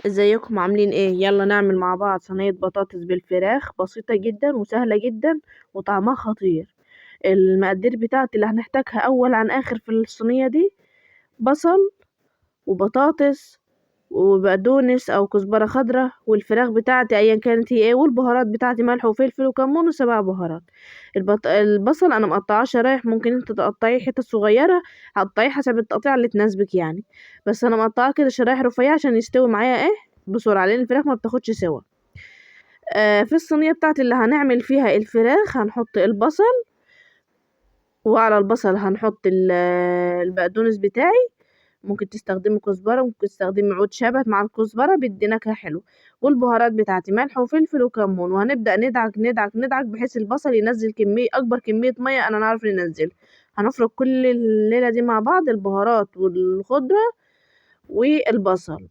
ازيكم عاملين ايه؟ يلا نعمل مع بعض صينية بطاطس بالفراخ، بسيطة جدا وسهلة جدا وطعمها خطير. المقادير بتاعتي اللي هنحتاجها اول عن اخر في الصينية دي: بصل وبطاطس وبقدونس او كزبرة خضراء، والفراخ بتاعتي ايا كانت هي ايه، والبهارات بتاعتي ملح وفلفل وكمون وسبع بهارات. البصل انا مقطعاه شرايح، ممكن انت تقطعيه حتت صغيرة، هتقطعيه حسب التقطيع اللي تناسبك يعني، بس انا مقطعاه كده شرايح رفيعة عشان يستوي معايا ايه بسرعة، لان الفراخ ما بتاخدش سوا. في الصينية بتاعتي اللي هنعمل فيها الفراخ هنحط البصل، وعلى البصل هنحط البقدونس بتاعي، ممكن تستخدمي كزبرة، ممكن تستخدمي عود شبت مع الكزبرة بيدي نكهة حلوة، والبهارات بتاعتي ملح وفلفل وكمون. وهنبدأ ندعك ندعك ندعك بحيث البصل ينزل أكبر كمية مية أنا نعرف ننزلها. هنفرك كل الليلة دي مع بعض، البهارات والخضرة والبصل.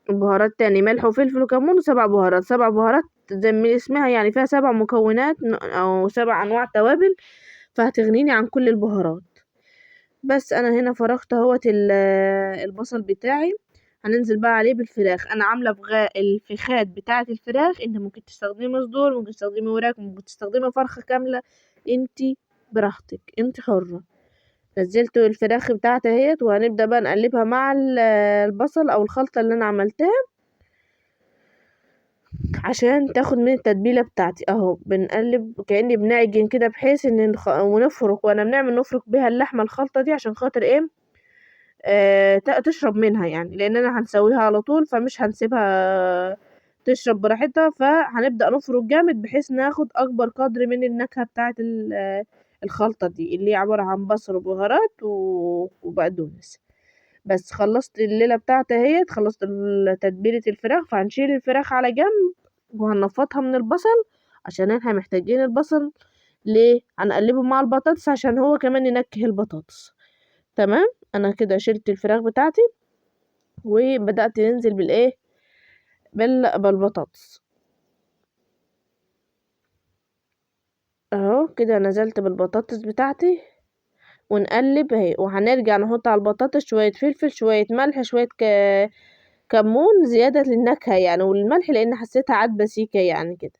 البهارات تاني ملح وفلفل وكمون وسبع بهارات. سبع بهارات زي ما اسمها يعني فيها سبع مكونات أو سبع أنواع توابل، فهتغنيني عن كل البهارات. بس انا هنا فرغت اهوت البصل بتاعي، هننزل بقى عليه بالفراخ. انا عامله الفخاد بتاعه الفراخ، انت ممكن تستخدمي صدور، ممكن تستخدمي وراك، ممكن تستخدمي فرخه كامله، انتي براحتك، انتي حره. نزلت الفراخ بتاعتي اهيت، وهنبدا بقى نقلبها مع البصل او الخلطه اللي انا عملتها عشان تاخد من التتبيله بتاعتي. اهو بنقلب كأني بنعجن كده، بحيث ان ونفرك، وانا بنعمل نفرك بيها اللحمه الخلطه دي عشان خاطر ايه، تشرب منها يعني، لاننا هنسويها على طول فمش هنسيبها تشرب براحتها. فهنبدأ نفرك جامد بحيث ناخد اكبر قدر من النكهة بتاعة الخلطة دي، اللي هي عبارة عن بصل وبهارات وبقدونس. بس خلصت الليلة بتاعتي اهيت، خلصت تتبيلة الفراخ، فهنشيل الفراخ على جنب وهنفضها من البصل، عشان احنا محتاجين البصل. ليه؟ هنقلبه مع البطاطس عشان هو كمان ينكه البطاطس. تمام. انا كده شلت الفراخ بتاعتي وبدأت ننزل بالايه، بالبطاطس. اهو كده نزلت بالبطاطس بتاعتي ونقلب اهي، وهنرجع نحط على البطاطس شوية فلفل، شوية ملح، شوية كمون زيادة للنكهة يعني، والملح لان حسيتها عدبة سيكة يعني كده.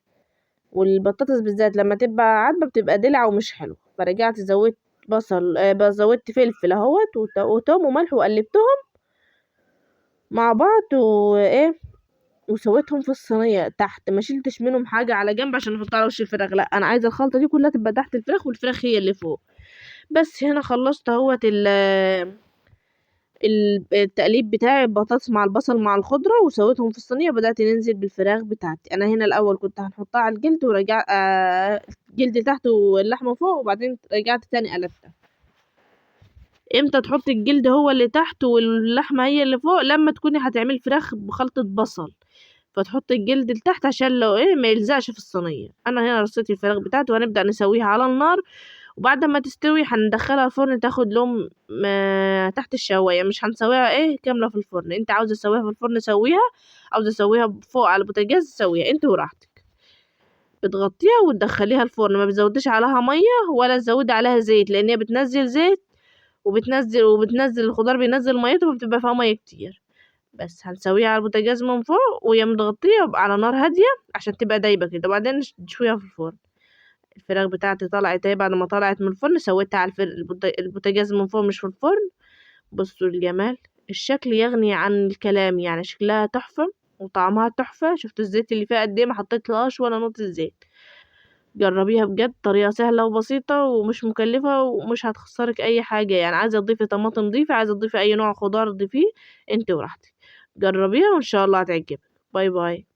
والبطاطس بالذات لما تبقى عدبة بتبقى دلع ومش حلو، فرجعت زودت بصل، زودت فلفل اهوت وتوم وملح وقلبتهم مع بعض وايه، وسويتهم في الصينيه تحت، ما شلتش منهم حاجه على جنب عشان احطها على وش الفراخ، لا انا عايزه الخلطه دي كلها تبقى تحت الفراخ والفراخ هي اللي فوق. بس هنا خلصت اهوت التقليب بتاعي، البطاطس مع البصل مع الخضره، وسويتهم في الصينيه، بدات ننزل بالفراخ بتاعتي. انا هنا الاول كنت هنحطها على الجلد ورجع الجلد تحت واللحمه فوق، وبعدين رجعت تاني قلبتها. امتى تحط الجلد هو اللي تحت واللحمه هي اللي فوق؟ لما تكوني هتعملي فراخ بخلطه بصل، فتحط الجلد لتحت عشان لو ايه ما يلزقش في الصينيه. انا هنا رصيت الفراخ بتاعتي وهنبدا نسويها على النار، وبعد ما تستوي هندخلها الفرن تاخد لون تحت الشوايه، مش هنسويها ايه كامله في الفرن. انت عاوزه تسويها في الفرن سويها، عاوزه تسويها فوق على البوتاجاز سويها انت وراحتك. بتغطيها وتدخليها الفرن، ما بتزوديش عليها ميه ولا تزودي عليها زيت، لان هي بتنزل زيت وبتنزل الخضار بينزل ميته، فبتبقى فيها ميه كتير. بس هنسويها على البوتاجاز من فوق وهي متغطية على نار هادية عشان تبقى دايبة كده، وبعدين نشويها في الفرن. الفراخ بتاعتي طلعت اهي، بعد ما طلعت من الفرن سويتها على البوتاجاز من فوق مش في الفرن. بصوا الجمال، الشكل يغني عن الكلام يعني، شكلها تحفة وطعمها تحفة. شفتوا الزيت اللي فيها قد ايه؟ ما حطيتلهاش ولا نقطة زيت. جربيها بجد، طريقة سهلة وبسيطة ومش مكلفة ومش هتخسرك اي حاجة يعني. عايزة تضيفي طماطم ضيفي، عايزة تضيفي اي نوع خضار ضيفيه، انت وراحتك. جربيها وان شاء الله هتعجبك. باي باي.